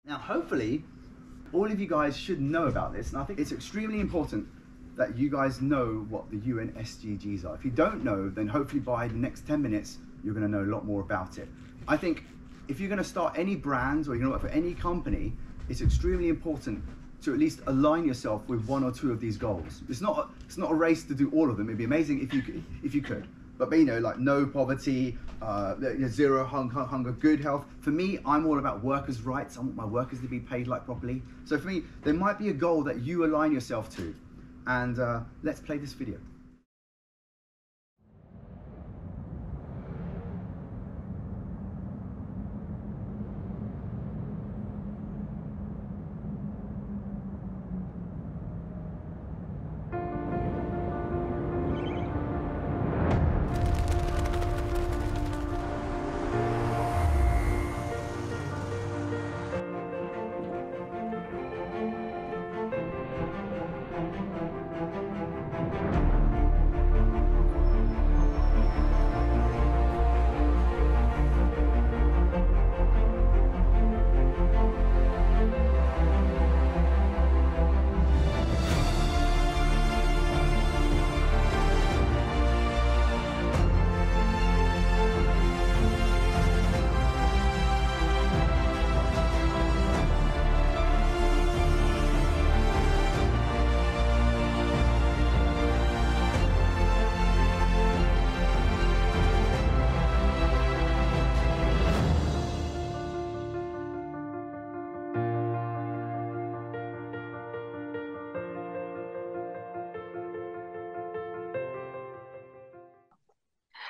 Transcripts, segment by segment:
Now, hopefully, all of you guys should know about this, and I think it's extremely important that you guys know what the UN SDGs are. If you don't know, then hopefully by the next 10 minutes, you're gonna know a lot more about it. I think if you're gonna start any brand or you're gonna work for any company, it's extremely important to at least align yourself with one or two of these goals. It's not a race to do all of them. It'd be amazing if you could. But you know, like no poverty, zero hunger, good health. For me, I'm all about workers' rights. I want my workers to be paid like properly. So for me, there might be a goal that you align yourself to. And let's play this video.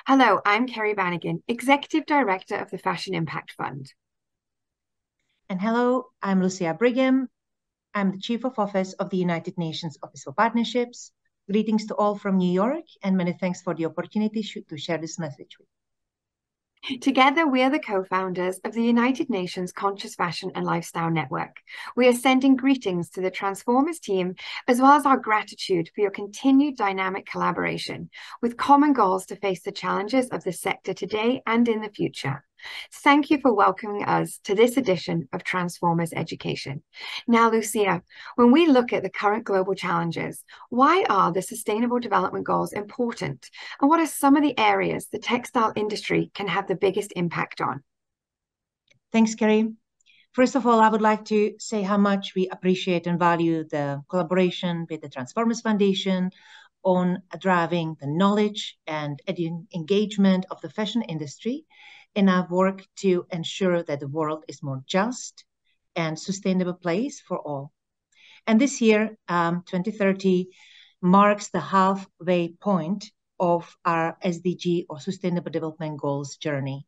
Hello, I'm Kerry Bannigan, Executive Director of the Fashion Impact Fund. And hello, I'm Lucie Brigham. I'm the Chief of Office of the United Nations Office for Partnerships. Greetings to all from New York, and many thanks for the opportunity to share this message with you. Together, we are the co-founders of the United Nations Conscious Fashion and Lifestyle Network. We are sending greetings to the Transformers team, as well as our gratitude for your continued dynamic collaboration, with common goals to face the challenges of the sector today and in the future. Thank you for welcoming us to this edition of Transformers Education. Now, Lucia, when we look at the current global challenges, why are the Sustainable Development Goals important? And what are some of the areas the textile industry can have the biggest impact on? Thanks, Kerry. First of all, I would like to say how much we appreciate and value the collaboration with the Transformers Foundation on driving the knowledge and engagement of the fashion industry in our work to ensure that the world is more just and sustainable place for all. And this year, 2030, marks the halfway point of our SDG or Sustainable Development Goals journey.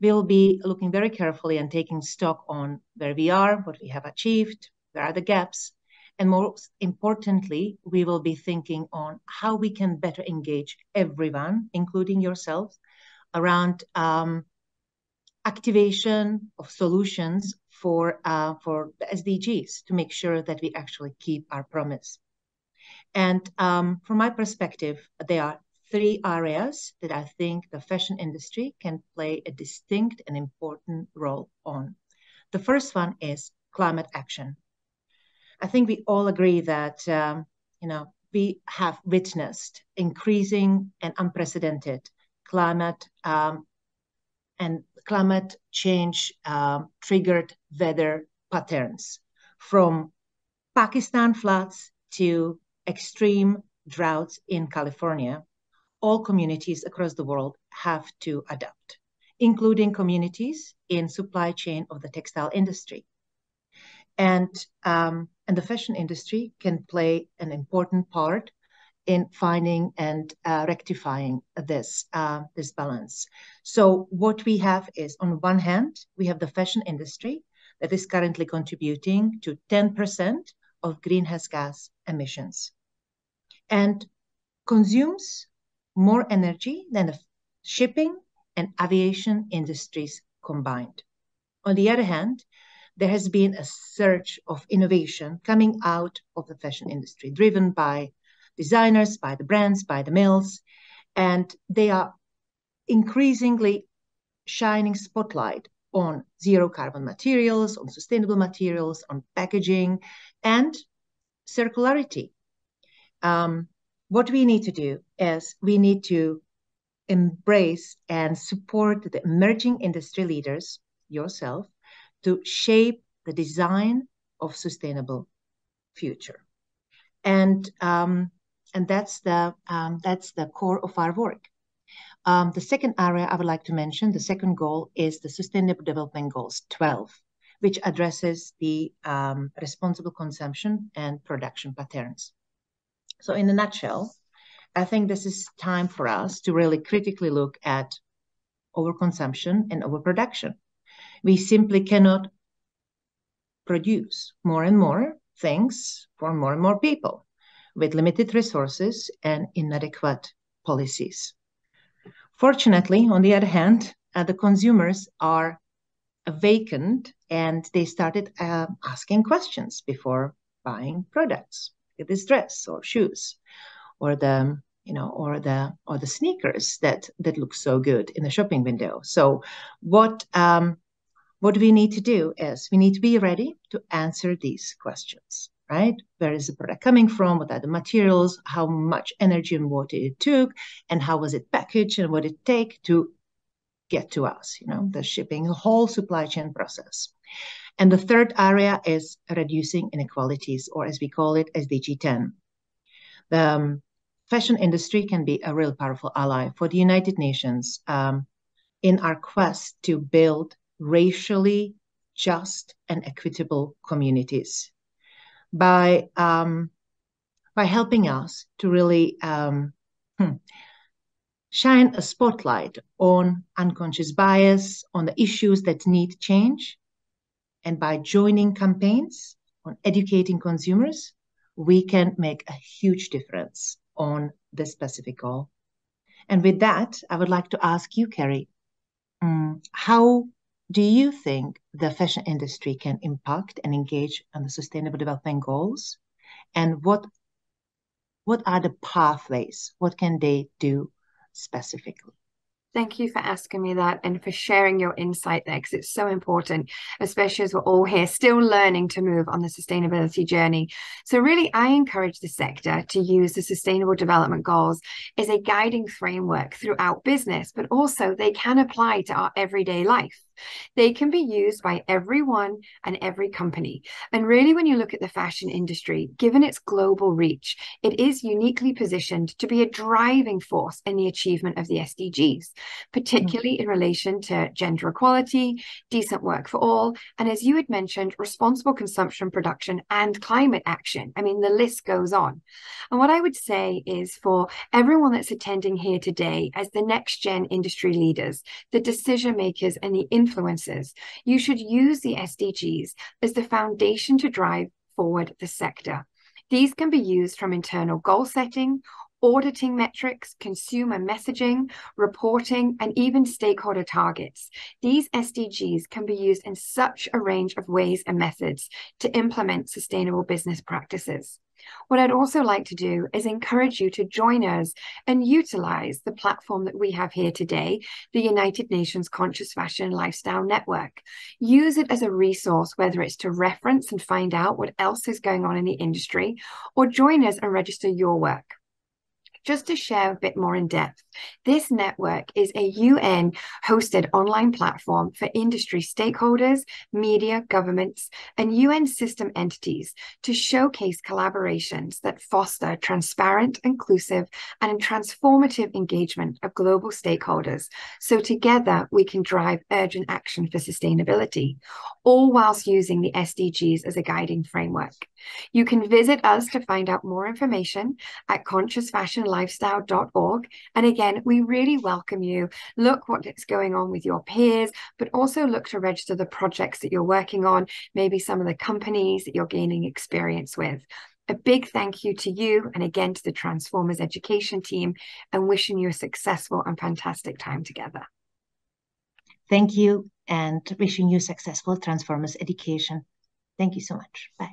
We'll be looking very carefully and taking stock on where we are, what we have achieved, where are the gaps, and most importantly, we will be thinking on how we can better engage everyone, including yourselves, around activation of solutions for the SDGs to make sure that we actually keep our promise. And from my perspective, there are three areas that I think the fashion industry can play a distinct and important role on. The first one is climate action. I think we all agree that we have witnessed increasing and unprecedented climate and climate change triggered weather patterns, from Pakistan floods to extreme droughts in California. All communities across the world have to adapt, including communities in supply chain of the textile industry. And the fashion industry can play an important part in finding and rectifying this balance. So what we have is, on one hand, we have the fashion industry that is currently contributing to 10% of greenhouse gas emissions and consumes more energy than the shipping and aviation industries combined. On the other hand, there has been a surge of innovation coming out of the fashion industry, driven by designers, by the brands, by the mills, and they are increasingly shining spotlight on zero carbon materials, on sustainable materials, on packaging, and circularity. What we need to do is we need to embrace and support the emerging industry leaders, yourself, to shape the design of sustainable future. And that's the core of our work. The second area I would like to mention, the second goal, is the Sustainable Development Goals 12, which addresses the responsible consumption and production patterns. So in a nutshell, I think this is time for us to really critically look at overconsumption and overproduction. We simply cannot produce more and more things for more and more people with limited resources and inadequate policies. Fortunately, on the other hand, the consumers are awakened and they started asking questions before buying products. Like this dress or shoes, or the sneakers that look so good in the shopping window. So what we need to do is we need to be ready to answer these questions, right? Where is the product coming from? What are the materials? How much energy and water it took? And how was it packaged? And what it take to get to us, the shipping, the whole supply chain process. And the third area is reducing inequalities, or as we call it, SDG 10. The fashion industry can be a real powerful ally for the United Nations in our quest to build racially just and equitable communities by helping us to really shine a spotlight on unconscious bias, on the issues that need change. And by joining campaigns on educating consumers, we can make a huge difference on this specific goal. And with that, I would like to ask you, Kerry, how do you think the fashion industry can impact and engage on the Sustainable Development Goals? And what are the pathways? What can they do specifically? Thank you for asking me that and for sharing your insight there, because it's so important, especially as we're all here still learning to move on the sustainability journey. So really, I encourage the sector to use the Sustainable Development Goals as a guiding framework throughout business, but also they can apply to our everyday life. They can be used by everyone and every company. And really, when you look at the fashion industry, given its global reach, it is uniquely positioned to be a driving force in the achievement of the SDGs, particularly in relation to gender equality, decent work for all, and as you had mentioned, responsible consumption, production, and climate action. I mean, the list goes on. And what I would say is for everyone that's attending here today, as the next gen industry leaders, the decision makers, and the influencers, you should use the SDGs as the foundation to drive forward the sector. These can be used from internal goal setting, auditing metrics, consumer messaging, reporting, and even stakeholder targets. These SDGs can be used in such a range of ways and methods to implement sustainable business practices. What I'd also like to do is encourage you to join us and utilize the platform that we have here today, the United Nations Conscious Fashion Lifestyle Network. Use it as a resource, whether it's to reference and find out what else is going on in the industry, or join us and register your work. Just to share a bit more in depth, this network is a UN-hosted online platform for industry stakeholders, media, governments, and UN system entities to showcase collaborations that foster transparent, inclusive, and transformative engagement of global stakeholders. So together we can drive urgent action for sustainability, all whilst using the SDGs as a guiding framework. You can visit us to find out more information at consciousfashionlifestyle.org. And again, we really welcome you. Look what's going on with your peers, but also look to register the projects that you're working on, maybe some of the companies that you're gaining experience with. A big thank you to you, and again to the Transformers education team, and wishing you a successful and fantastic time together. Thank you, and wishing you successful Transformers education. Thank you so much. Bye.